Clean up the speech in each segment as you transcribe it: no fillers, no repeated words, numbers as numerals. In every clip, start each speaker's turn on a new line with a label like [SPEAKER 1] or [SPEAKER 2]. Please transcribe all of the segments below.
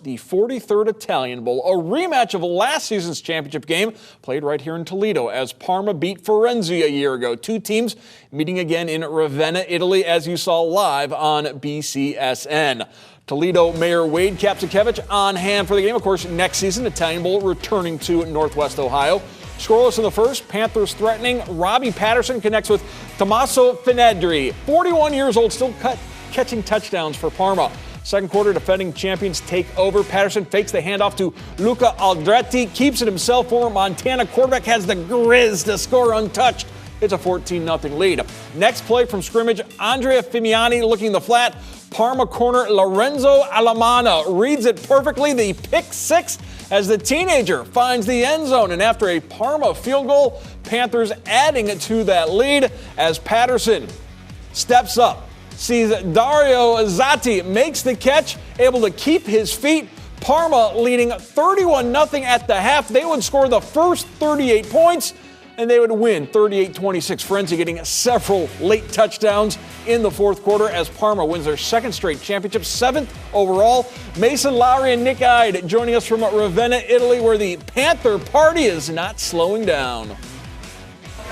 [SPEAKER 1] the 43rd Italian Bowl, a rematch of last season's championship game played right here in Toledo as Parma beat Firenze a year ago. Two teams meeting again in Ravenna, Italy, as you saw live on BCSN. Toledo Mayor Wade Kapsakevich on hand for the game. Of course, next season, Italian Bowl returning to Northwest Ohio. Scoreless in the first, Panthers threatening. Robbie Patterson connects with Tommaso Finedri, 41 years old, still catching touchdowns for Parma. Second quarter, defending champions take over. Patterson fakes the handoff to Luca Aldretti, keeps it himself for Montana. Quarterback has the grizz to score untouched. It's a 14-0 lead. Next play from scrimmage, Andrea Fimiani looking the flat. Parma corner Lorenzo Alamana reads it perfectly. The pick six as the teenager finds the end zone. And after a Parma field goal, Panthers adding to that lead as Patterson steps up, sees Dario Zatti makes the catch, able to keep his feet. Parma leading 31-0 at the half. They would score the first 38 points, and they would win 38-26. Firenze getting several late touchdowns in the fourth quarter as Parma wins their second straight championship, 7th overall. Mason Lowry and Nick Ide joining us from Ravenna, Italy, where the Panther party is not slowing down.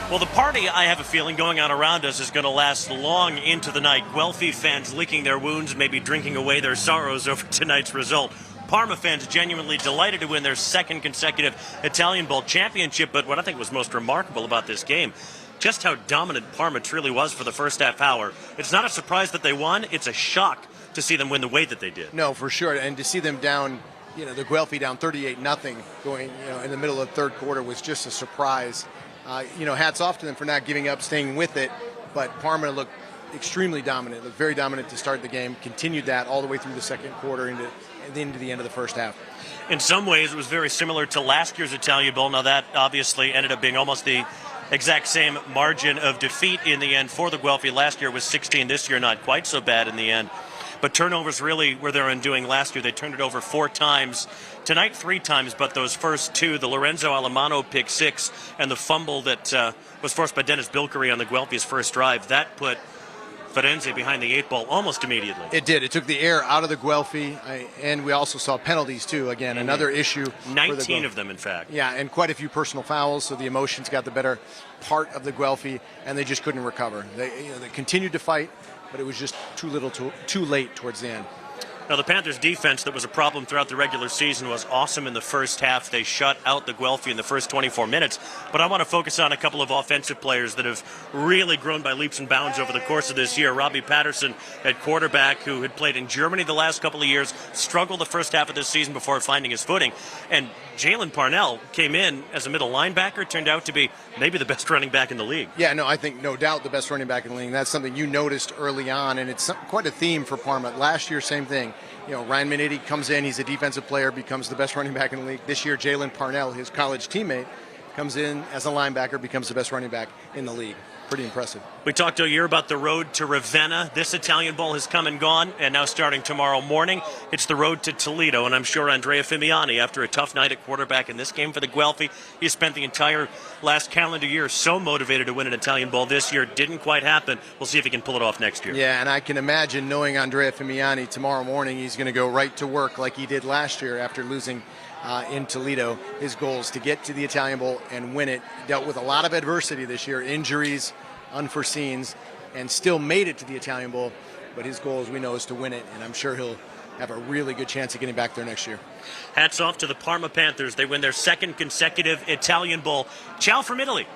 [SPEAKER 2] Well, the party, I have a feeling, going on around us is going to last long into the night. Guelphi fans licking their wounds, maybe drinking away their sorrows over tonight's result. Parma fans genuinely delighted to win their second consecutive Italian Bowl championship, but what I think was most remarkable about this game, just how dominant Parma truly was for the first half hour. It's not a surprise that they won. It's a shock to see them win the way that they did.
[SPEAKER 3] No, for sure. And to see them down, the Guelphi down 38-0 going, in the middle of the third quarter was just a surprise. Hats off to them for not giving up, staying with it. But Parma looked extremely dominant, looked very dominant to start the game, continued that all the way through the second quarter into the end of the first half.
[SPEAKER 2] In some ways, it was very similar to last year's Italian Bowl. Now, that obviously ended up being almost the exact same margin of defeat in the end for the Guelphi. Last year was 16. This year, not quite so bad in the end. But turnovers really were their undoing last year. They turned it over 4 times. Tonight, 3 times, but those first 2, the Lorenzo Alamano pick 6 and the fumble that was forced by Dennis Bilkery on the Guelphi's first drive, that put Firenze behind the 8 ball almost immediately.
[SPEAKER 3] It did. It took the air out of the Guelphi, and we also saw penalties, too. Again, another issue.
[SPEAKER 2] 19 of them, in fact.
[SPEAKER 3] Yeah, and quite a few personal fouls, so the emotions got the better part of the Guelphi, and they just couldn't recover. They continued to fight, but it was just too late towards the end.
[SPEAKER 2] Now, the Panthers' defense that was a problem throughout the regular season was awesome in the first half. They shut out the Guelphi in the first 24 minutes. But I want to focus on a couple of offensive players that have really grown by leaps and bounds over the course of this year. Robbie Patterson at quarterback, who had played in Germany the last couple of years, struggled the first half of this season before finding his footing. And Jalen Parnell came in as a middle linebacker, turned out to be maybe the best running back in the league.
[SPEAKER 3] Yeah, no, I think no doubt the best running back in the league. That's something you noticed early on, and it's quite a theme for Parma. Last year, same thing. Ryan Minetti comes in, he's a defensive player, becomes the best running back in the league. This year, Jalen Parnell, his college teammate, comes in as a linebacker, becomes the best running back in the league. Pretty impressive.
[SPEAKER 2] We talked all year about the road to Ravenna. This Italian Bowl has come and gone, and now starting tomorrow morning, it's the road to Toledo. And I'm sure Andrea Fimiani, after a tough night at quarterback in this game for the Guelphi, he spent the entire last calendar year so motivated to win an Italian Bowl. This year didn't quite happen. We'll see if he can pull it off next year.
[SPEAKER 3] Yeah, and I can imagine, knowing Andrea Fimiani, tomorrow morning he's going to go right to work like he did last year after losing in Toledo. His goal is to get to the Italian Bowl and win it. Dealt with a lot of adversity this year, injuries, unforeseens, and still made it to the Italian Bowl. But his goal, as we know, is to win it, and I'm sure he'll have a really good chance of getting back there next year.
[SPEAKER 2] Hats off to the Parma Panthers. They win their second consecutive Italian Bowl. Ciao from Italy.